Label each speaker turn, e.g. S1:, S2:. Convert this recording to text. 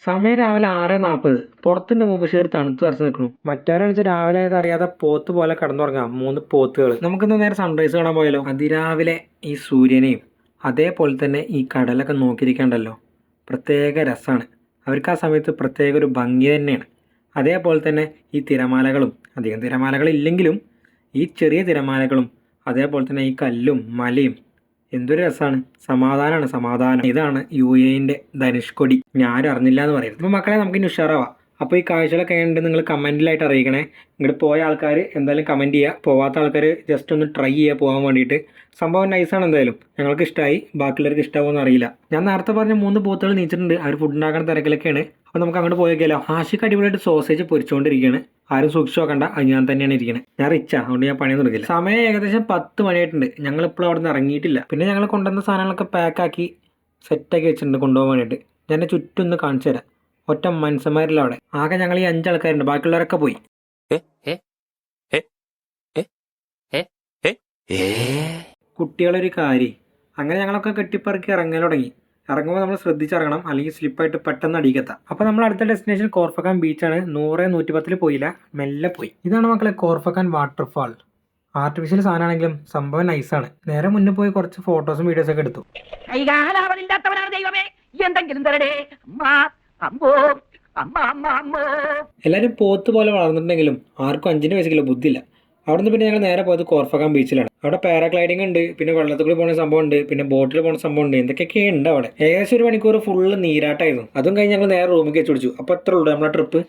S1: സമയം രാവിലെ 6:40. പുറത്തുണ്ട് മുബഷീർ തണുത്ത് വരച്ച് നിൽക്കുന്നു. മറ്റവരാണെന്ന് രാവിലെ അറിയാതെ പോത്ത് പോലെ കിടന്നുറങ്ങാം. 3 പോത്തുകൾ. നമുക്കിന്ന് നേരെ സൺറൈസ് കാണാൻ പോയാലോ? അതിരാവിലെ ഈ സൂര്യനെയും അതേപോലെ തന്നെ ഈ കടലൊക്കെ നോക്കിയിരിക്കണ്ടല്ലോ, പ്രത്യേക രസമാണ്. അവർക്ക് ആ സമയത്ത് പ്രത്യേക ഒരു ഭംഗി തന്നെയാണ്. അതേപോലെ തന്നെ ഈ തിരമാലകളും, അധികം തിരമാലകളില്ലെങ്കിലും ഈ ചെറിയ തിരമാലകളും, അതേപോലെ തന്നെ ഈ കല്ലും മലയും എന്തൊരു രസമാണ്. സമാധാനമാണ്, സമാധാനം. ഇതാണ് UAE ധനുഷ്കൊടി. ഞാൻ അറിഞ്ഞില്ല എന്ന് പറയുന്നത്. അപ്പോൾ മക്കളെ, നമുക്ക് ഇനി ഉഷാറാവാം. അപ്പോൾ ഈ കാഴ്ചകളൊക്കെ ഉണ്ട് നിങ്ങൾ കമൻറ്റിലായിട്ട് അറിയിക്കണേ. ഇങ്ങോട്ട് പോയ ആൾക്കാർ എന്തായാലും കമൻറ്റ് ചെയ്യുക, പോവാത്ത ആൾക്കാർ ജസ്റ്റ് ഒന്ന് ട്രൈ ചെയ്യുക പോകാൻ വേണ്ടിയിട്ട്. സംഭവം നൈസാണ്. എന്തായാലും ഞങ്ങൾക്ക് ഇഷ്ടമായി, ബാക്കിയുള്ളവർക്ക് ഇഷ്ടമാവുമെന്ന് അറിയില്ല. ഞാൻ നേരത്തെ പറഞ്ഞ 3 പോത്തുകൾ നീച്ചിട്ടുണ്ട്. അവർ ഫുഡ് ഉണ്ടാക്കുന്ന തിരക്കിലൊക്കെയാണ്. അപ്പോൾ നമുക്ക് അങ്ങോട്ട് പോയേക്കാലോ. ആഷിക്ക് അടിപൊളിയായിട്ട് സോസേജ് പൊരിച്ചുകൊണ്ടിരിക്കുകയാണ്. ആരും സൂക്ഷിച്ച് നോക്കണ്ട, അത് ഞാൻ തന്നെയാണ് ഇരിക്കുന്നത്. ഞാൻ റിച്ചാ, അതുകൊണ്ട് ഞാൻ പണിയൊന്നും എടുക്കില്ല. സമയം ഏകദേശം 10 മണിയായിട്ടുണ്ട്. ഞങ്ങളിപ്പോൾ അവിടെ നിന്ന് ഇറങ്ങിയിട്ടില്ല. പിന്നെ ഞങ്ങൾ കൊണ്ടുവന്ന സാധനങ്ങളൊക്കെ പാക്കാക്കി സെറ്റാക്കി വെച്ചിട്ടുണ്ട് കൊണ്ടുപോകാൻ വേണ്ടിയിട്ട്. ഞാൻ ചുറ്റും ഒന്ന് കാണിച്ചു തരാം. ഒറ്റ മനുഷ്യന്മാരില്ല അവിടെ. ആകെ ഞങ്ങൾ ഈ 5 ആൾക്കാരുണ്ട്, ബാക്കിയുള്ളവരൊക്കെ പോയി. കുട്ടികളൊരു കാര്യം. അങ്ങനെ ഞങ്ങളൊക്കെ കെട്ടിപ്പറക്കി ഇറങ്ങാൻ തുടങ്ങി. ഇറങ്ങുമ്പോൾ നമ്മൾ ശ്രദ്ധിച്ചിറങ്ങണം, അല്ലെങ്കിൽ സ്ലിപ്പായിട്ട് പെട്ടെന്ന് അടിക്കെത്താം. അപ്പോൾ നമ്മൾ അടുത്ത ഡെസ്റ്റിനേഷൻ കോർഫക്കാൻ ബീച്ചാണ്. 100-110 പോയില്ല, മെല്ലെ പോയി. ഇതാണ് മക്കളെ കോർഫക്കാൻ വാട്ടർഫാൾ. ആർട്ടിഫിഷ്യൽ സാധനമാണെങ്കിലും സംഭവം നൈസാണ്. നേരെ മുന്നിൽ പോയി കുറച്ച് ഫോട്ടോസും വീഡിയോസൊക്കെ എടുത്തു. എല്ലാവരും പോത്ത് പോലെ വളർന്നിട്ടുണ്ടെങ്കിലും ആർക്കും 5 വയസ്സിലുള്ള ബുദ്ധിയില്ല. അവിടുന്ന് പിന്നെ ഞങ്ങൾ നേരെ പോയത് കോർഫക്കാൻ ബീച്ചിലാണ്. അവിടെ പാരാഗ്ലൈഡിംഗ് ഉണ്ട്, പിന്നെ വെള്ളത്തിൽ കൂടി പോകുന്ന സംഭവം ഉണ്ട്, പിന്നെ ബോട്ടിൽ പോകുന്ന സംഭവം ഉണ്ട്. എന്തൊക്കെയൊക്കെ ഉണ്ട് അവിടെ. ഏകദേശം 1 മണിക്കൂർ ഫുള്ള് നീരാട്ടായിരുന്നു. അതും കഴിഞ്ഞ് ഞങ്ങൾ നേരെ റൂമിൽ വെച്ച് പിടിച്ചു. അപ്പോൾ എത്ര ഉള്ളൂ നമ്മളെ ട്രിപ്പ്.